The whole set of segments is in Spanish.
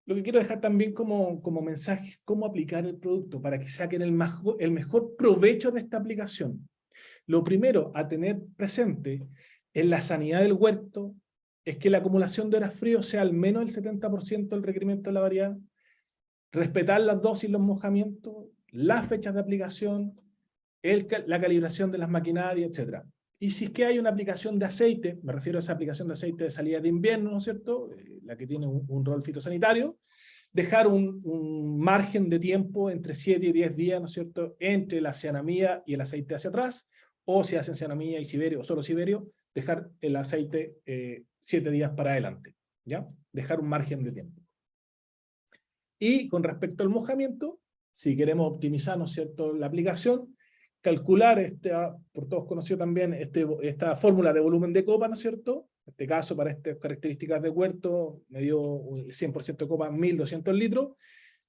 Lo que quiero dejar también como mensaje es cómo aplicar el producto para que saquen el mejor provecho de esta aplicación. Lo primero a tener presente en la sanidad del huerto es que la acumulación de horas frío sea al menos el 70% del requerimiento de la variedad, respetar las dosis y los mojamientos, las fechas de aplicación, la calibración de las maquinarias, etc. Y si es que hay una aplicación de aceite, me refiero a esa aplicación de aceite de salida de invierno, ¿no es cierto?, la que tiene un rol fitosanitario, dejar un margen de tiempo entre 7 y 10 días, ¿no es cierto?, entre la cianamida y el aceite hacia atrás, o si hacen cianamida y siberio, o solo siberio, dejar el aceite 7 días para adelante, ¿ya? Dejar un margen de tiempo. Y con respecto al mojamiento, si queremos optimizar, ¿no es cierto?, la aplicación, calcular, por todos conocido también, esta fórmula de volumen de copa, ¿no es cierto? En este caso, para estas características de huerto, me dio el 100% de copa, 1200 litros.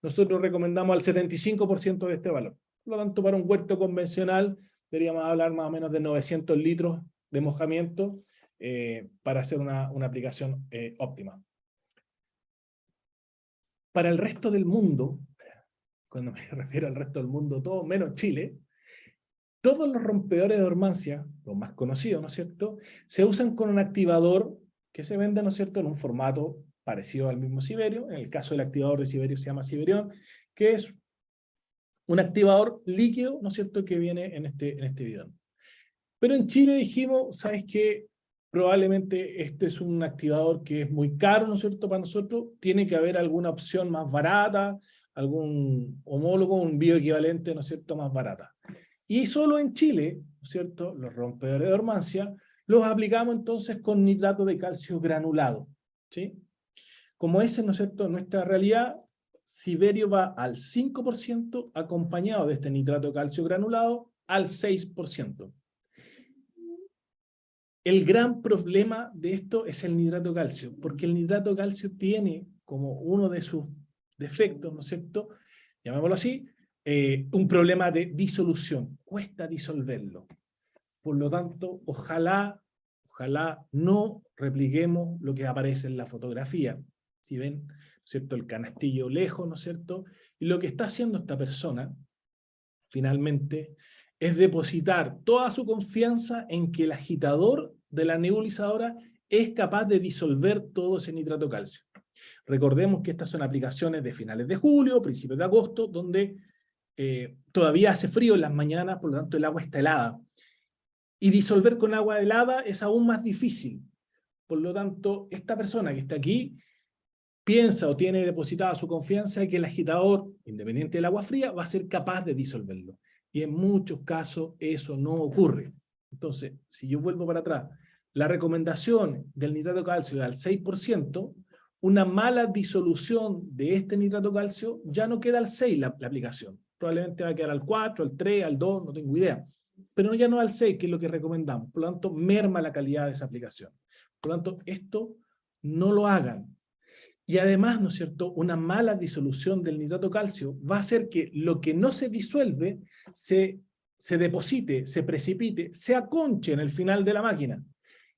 Nosotros recomendamos al 75% de este valor. Por lo tanto, para un huerto convencional, deberíamos hablar más o menos de 900 litros de mojamiento para hacer una aplicación óptima. Para el resto del mundo, cuando me refiero al resto del mundo, todo menos Chile, todos los rompedores de dormancia, los más conocidos, ¿no es cierto?, se usan con un activador que se vende, ¿no es cierto?, en un formato parecido al mismo Siberio. En el caso del activador de Siberio se llama Siberión, que es un activador líquido, ¿no es cierto?, que viene en este bidón. Pero en Chile dijimos, ¿sabes qué? Probablemente este es un activador que es muy caro, ¿no es cierto?, para nosotros. Tiene que haber alguna opción más barata, algún homólogo, un bioequivalente, ¿no es cierto?, más barata. Y solo en Chile, ¿no es cierto?, los rompedores de dormancia, los aplicamos entonces con nitrato de calcio granulado, ¿sí? Como ese, ¿no es cierto?, nuestra realidad, Siberio va al 5% acompañado de este nitrato de calcio granulado al 6%. El gran problema de esto es el nitrato de calcio, porque el nitrato de calcio tiene como uno de sus defectos, ¿no es cierto?, llamémoslo así, un problema de disolución, cuesta disolverlo. Por lo tanto, ojalá no repliquemos lo que aparece en la fotografía. Si ven, ¿no es cierto?, el canastillo lejos, ¿no es cierto?, y lo que está haciendo esta persona, finalmente, es depositar toda su confianza en que el agitador de la nebulizadora es capaz de disolver todo ese nitrato de calcio. Recordemos que estas son aplicaciones de finales de julio, principios de agosto, donde todavía hace frío en las mañanas, por lo tanto el agua está helada. Y disolver con agua helada es aún más difícil. Por lo tanto, esta persona que está aquí piensa o tiene depositada su confianza en que el agitador, independiente del agua fría, va a ser capaz de disolverlo. Y en muchos casos eso no ocurre. Entonces, si yo vuelvo para atrás, la recomendación del nitrato de calcio es al 6%, una mala disolución de este nitrato de calcio ya no queda al 6 la aplicación. Probablemente va a quedar al 4, al 3, al 2, no tengo idea. Pero ya no al 6, que es lo que recomendamos. Por lo tanto, merma la calidad de esa aplicación. Por lo tanto, esto no lo hagan. Y además, ¿no es cierto?, una mala disolución del nitrato de calcio va a hacer que lo que no se disuelve se deposite, se precipite, se aconche en el final de la máquina.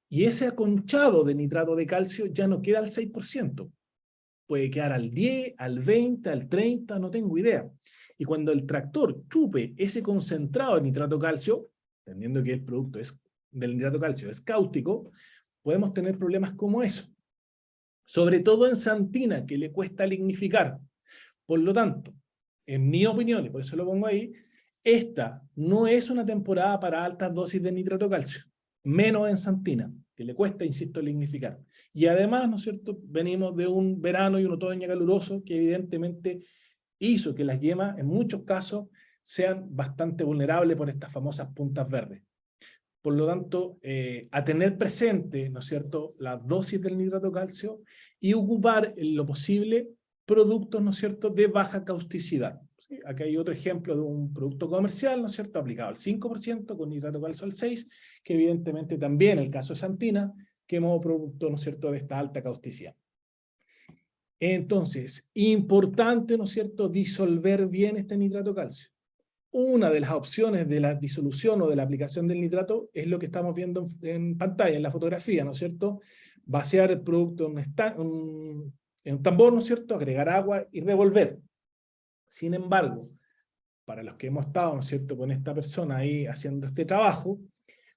Y ese aconchado de nitrato de calcio ya no queda al 6%. Puede quedar al 10, al 20, al 30, no tengo idea. Y cuando el tractor chupe ese concentrado de nitrato de calcio, entendiendo que el producto del nitrato de calcio es cáustico, podemos tener problemas como eso. Sobre todo en Santina, que le cuesta lignificar. Por lo tanto, en mi opinión, y por eso lo pongo ahí, esta no es una temporada para altas dosis de nitrato de calcio, menos en Santina, que le cuesta, insisto, lignificar. Y además, ¿no es cierto?, venimos de un verano y un otoño caluroso que evidentemente hizo que las yemas, en muchos casos, sean bastante vulnerables por estas famosas puntas verdes. Por lo tanto, a tener presente, ¿no es cierto?, la dosis del nitrato de calcio y ocupar en lo posible productos, ¿no es cierto?, de baja causticidad. ¿Sí? Aquí hay otro ejemplo de un producto comercial, ¿no es cierto?, aplicado al 5%, con nitrato de calcio al 6%, que evidentemente también, el caso de Santina, quemó producto, ¿no es cierto?, de esta alta causticidad. Entonces, importante, ¿no es cierto?, disolver bien este nitrato de calcio. Una de las opciones de la disolución o de la aplicación del nitrato es lo que estamos viendo en pantalla, en la fotografía, ¿no es cierto? Vaciar el producto en en un tambor, ¿no es cierto?, agregar agua y revolver. Sin embargo, para los que hemos estado, ¿no es cierto?, con esta persona ahí haciendo este trabajo,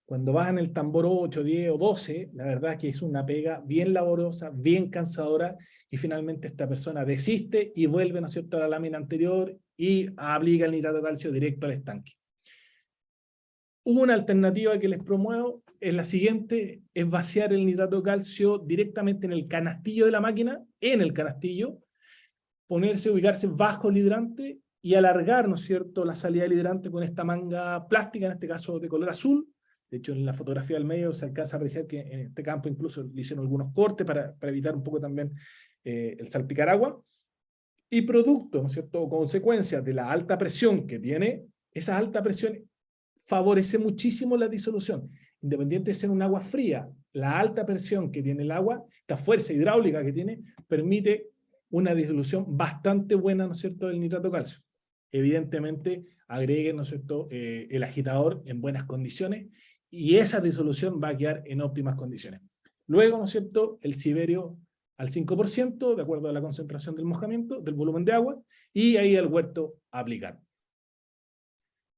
cuando vas en el tambor 8, 10 o 12, la verdad es que es una pega bien laborosa, bien cansadora, y finalmente esta persona desiste y vuelve, ¿no es cierto?, a la lámina anterior y aplica el nitrato de calcio directo al estanque. Una alternativa que les promuevo es la siguiente, es vaciar el nitrato de calcio directamente en el canastillo de la máquina, en el canastillo, ubicarse bajo el hidrante y alargar, ¿no es cierto?, la salida del hidrante con esta manga plástica, en este caso de color azul. De hecho, en la fotografía del medio se alcanza a apreciar que en este campo incluso le hicieron algunos cortes para evitar un poco también el salpicar agua. Y producto, ¿no es cierto?, o consecuencia de la alta presión que tiene, esa alta presión favorece muchísimo la disolución. Independiente de ser un agua fría, la alta presión que tiene el agua, esta fuerza hidráulica que tiene, permite una disolución bastante buena, ¿no es cierto?, del nitrato de calcio. Evidentemente, agreguen, ¿no es cierto?, el agitador en buenas condiciones y esa disolución va a quedar en óptimas condiciones. Luego, ¿no es cierto?, el Siberio al 5%, de acuerdo a la concentración del mojamiento, del volumen de agua, y ahí al huerto a aplicar.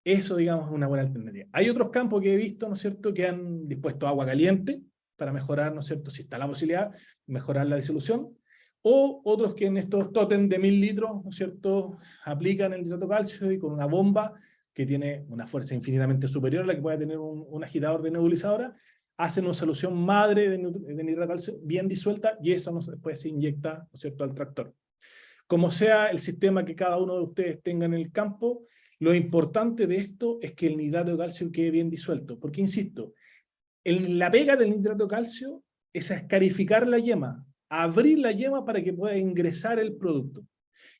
Eso, digamos, es una buena alternativa. Hay otros campos que he visto, ¿no es cierto?, que han dispuesto agua caliente para mejorar, ¿no es cierto?, si está la posibilidad, mejorar la disolución, o otros que en estos tótem de 1000 litros, ¿no es cierto?, aplican el nitrato de calcio y con una bomba que tiene una fuerza infinitamente superior a la que puede tener un agitador de nebulizadora, hacen una solución madre de nitrato de calcio bien disuelta y eso después se inyecta, ¿no es cierto?, al tractor. Como sea el sistema que cada uno de ustedes tenga en el campo, lo importante de esto es que el nitrato de calcio quede bien disuelto, porque insisto, la pega del nitrato de calcio es escarificar la yema, abrir la yema para que pueda ingresar el producto.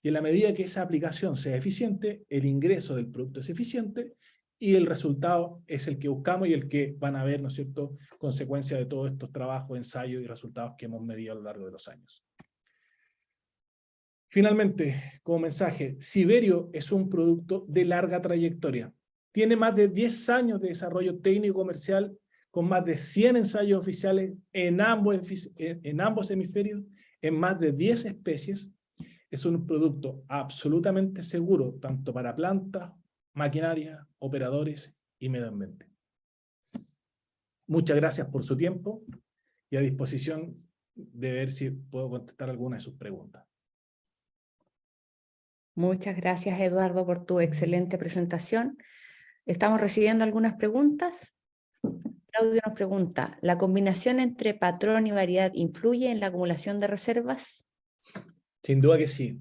Y en la medida que esa aplicación sea eficiente, el ingreso del producto es eficiente y el resultado es el que buscamos y el que van a ver, ¿no es cierto?, consecuencia de todos estos trabajos, ensayos y resultados que hemos medido a lo largo de los años. Finalmente, como mensaje, Siberio es un producto de larga trayectoria. Tiene más de 10 años de desarrollo técnico-comercial, con más de 100 ensayos oficiales en ambos hemisferios, en más de 10 especies. Es un producto absolutamente seguro, tanto para plantas, maquinaria, operadores y medio ambiente. Muchas gracias por su tiempo y a disposición de ver si puedo contestar alguna de sus preguntas. Muchas gracias, Eduardo, por tu excelente presentación. Estamos recibiendo algunas preguntas. Claudio nos pregunta, ¿la combinación entre patrón y variedad influye en la acumulación de reservas? Sin duda que sí.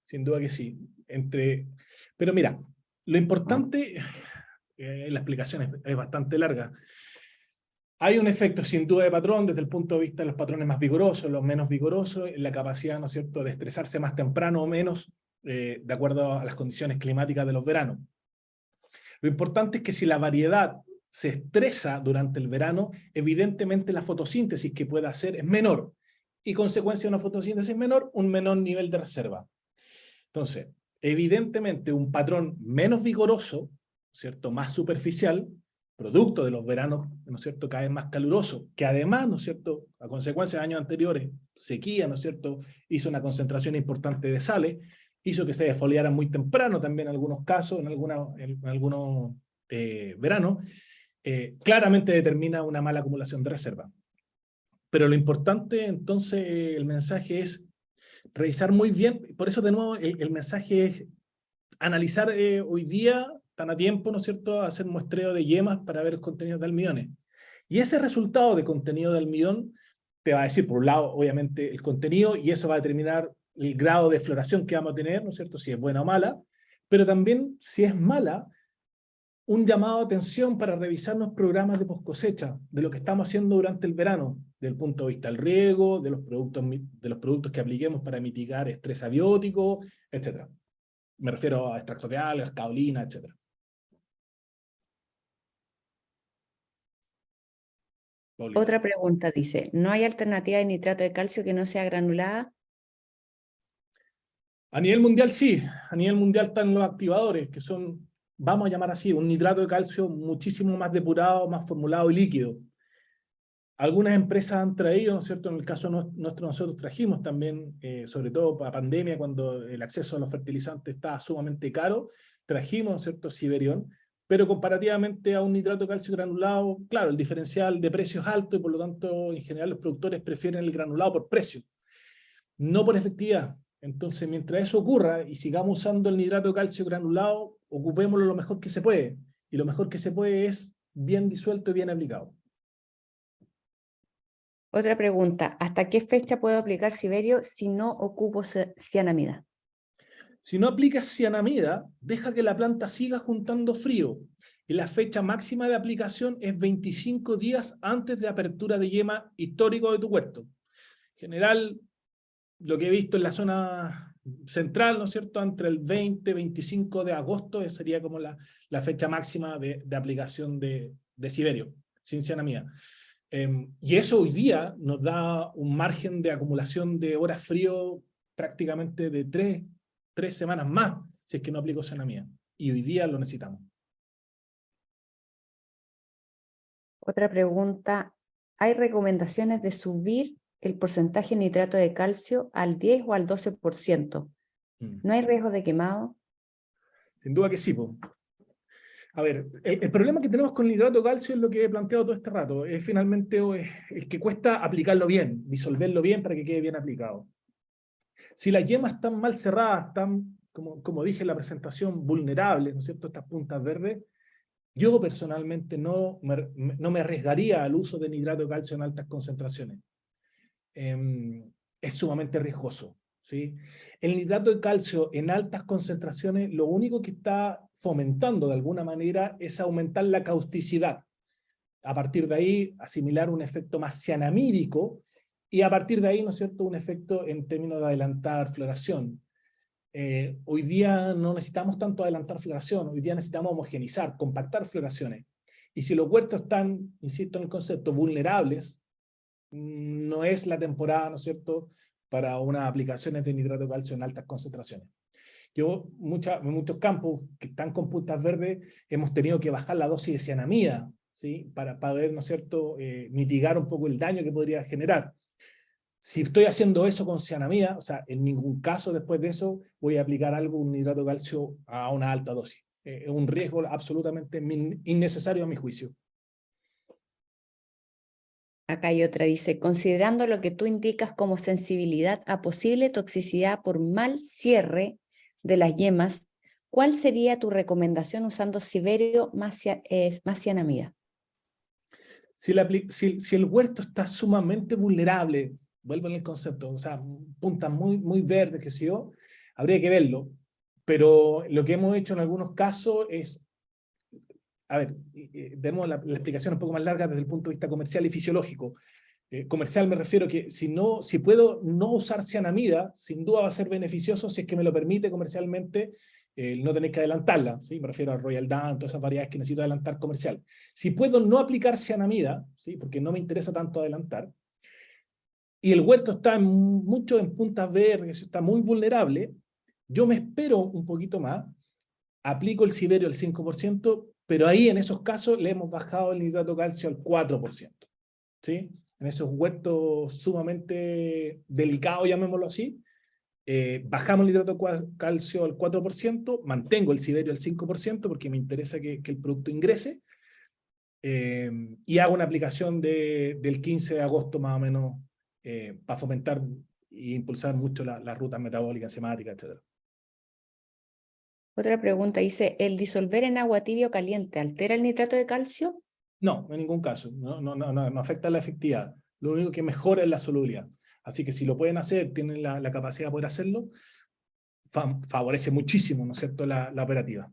Sin duda que sí. Pero mira, lo importante, la explicación es bastante larga. Hay un efecto sin duda de patrón desde el punto de vista de los patrones más vigorosos, los menos vigorosos, la capacidad, ¿no es cierto?, de estresarse más temprano o menos, de acuerdo a las condiciones climáticas de los veranos. Lo importante es que si la variedad se estresa durante el verano, evidentemente la fotosíntesis que pueda hacer es menor, y consecuencia de una fotosíntesis menor, un menor nivel de reserva. Entonces, evidentemente un patrón menos vigoroso, ¿cierto?, más superficial, producto de los veranos, ¿no es cierto?, cada vez más calurosos, que además, ¿no es cierto?, a consecuencia de años anteriores, sequía, ¿no es cierto?, hizo una concentración importante de sales, hizo que se defoliaran muy temprano también en algunos casos, en algunos veranos, claramente determina una mala acumulación de reserva. Pero lo importante, entonces, el mensaje es revisar muy bien, por eso de nuevo el mensaje es analizar hoy día, tan a tiempo, ¿no es cierto?, hacer muestreo de yemas para ver contenidos de almidones. Y ese resultado de contenido de almidón te va a decir, por un lado, obviamente, el contenido, y eso va a determinar el grado de floración que vamos a tener, ¿no es cierto?, si es buena o mala, pero también, si es mala, un llamado de atención para revisar los programas de poscosecha, de lo que estamos haciendo durante el verano, desde el punto de vista del riego, de los productos que apliquemos para mitigar estrés abiótico, etc. Me refiero a extractos de algas, caolina, etc. Otra pregunta dice, ¿no hay alternativa de nitrato de calcio que no sea granulada? A nivel mundial sí, a nivel mundial están los activadores, que son, vamos a llamar así, un nitrato de calcio muchísimo más depurado, más formulado y líquido. Algunas empresas han traído, ¿no es cierto? En el caso nuestro, nosotros trajimos también, sobre todo para pandemia, cuando el acceso a los fertilizantes estaba sumamente caro, trajimos, ¿no es cierto?, Siberión, pero comparativamente a un nitrato de calcio granulado, claro, el diferencial de precio es alto y por lo tanto, en general, los productores prefieren el granulado por precio, no por efectividad. Entonces, mientras eso ocurra y sigamos usando el nitrato de calcio granulado, ocupémoslo lo mejor que se puede. Y lo mejor que se puede es bien disuelto y bien aplicado. Otra pregunta, ¿hasta qué fecha puedo aplicar Siberio si no ocupo cianamida? Si no aplicas cianamida, deja que la planta siga juntando frío. Y la fecha máxima de aplicación es 25 días antes de apertura de yema histórico de tu huerto. En general, lo que he visto en la zona central, ¿no es cierto?, entre el 20 y 25 de agosto sería como la fecha máxima de aplicación de Siberio, sin cianamida. Y eso hoy día nos da un margen de acumulación de horas frío prácticamente de tres semanas más, si es que no aplico cianamida. Y hoy día lo necesitamos. Otra pregunta, ¿hay recomendaciones de subir el porcentaje de nitrato de calcio al 10 o al 12%? ¿No hay riesgo de quemado? Sin duda que sí, po. A ver, el problema que tenemos con el nitrato de calcio es lo que he planteado todo este rato. Es finalmente el que cuesta aplicarlo bien, disolverlo bien para que quede bien aplicado. Si las yemas están mal cerradas, están, como dije en la presentación, vulnerables, ¿no es cierto?, estas puntas verdes, yo personalmente no me arriesgaría al uso de nitrato de calcio en altas concentraciones. Es sumamente riesgoso, ¿sí? El nitrato de calcio en altas concentraciones lo único que está fomentando de alguna manera es aumentar la causticidad. A partir de ahí, asimilar un efecto más cianamídico y a partir de ahí, ¿no es cierto?, un efecto en términos de adelantar floración. Hoy día no necesitamos tanto adelantar floración, hoy día necesitamos homogenizar, compactar floraciones. Y si los huertos están, insisto en el concepto, vulnerables, no es la temporada, ¿no es cierto?, para unas aplicaciones de nitrato de calcio en altas concentraciones. En muchos campos que están con puntas verdes hemos tenido que bajar la dosis de cianamida, ¿sí?, para poder, ¿no es cierto?, mitigar un poco el daño que podría generar. Si estoy haciendo eso con cianamida, o sea, en ningún caso después de eso voy a aplicar un nitrato de calcio a una alta dosis. Es un riesgo absolutamente innecesario a mi juicio. Acá hay otra, dice, considerando lo que tú indicas como sensibilidad a posible toxicidad por mal cierre de las yemas, ¿cuál sería tu recomendación usando Siberio más cianamida? Si el huerto está sumamente vulnerable, vuelvo en el concepto, o sea, puntas muy verdes, que sé yo, habría que verlo. Pero lo que hemos hecho en algunos casos es, a ver, demos la explicación un poco más larga desde el punto de vista comercial y fisiológico. Comercial me refiero que si puedo no usar cianamida, sin duda va a ser beneficioso si es que me lo permite comercialmente, no tenéis que adelantarla, ¿sí? Me refiero a Royal Dawn, todas esas variedades que necesito adelantar comercial. Si puedo no aplicar cianamida, ¿sí?, porque no me interesa tanto adelantar, y el huerto está mucho en puntas verdes, está muy vulnerable, yo me espero un poquito más, aplico el Siberio al 5%, pero ahí en esos casos le hemos bajado el nitrato de calcio al 4%, ¿sí? En esos huertos sumamente delicados, llamémoslo así, bajamos el nitrato de calcio al 4%, mantengo el Siberio al 5% porque me interesa que el producto ingrese, y hago una aplicación del 15 de agosto más o menos para fomentar e impulsar mucho las rutas metabólicas, enzimáticas, etc. Otra pregunta dice, ¿el disolver en agua tibia o caliente altera el nitrato de calcio? No, en ningún caso, no afecta la efectividad. Lo único que mejora es la solubilidad. Así que si lo pueden hacer, tienen la capacidad de poder hacerlo, favorece muchísimo, ¿no es cierto?, la operativa.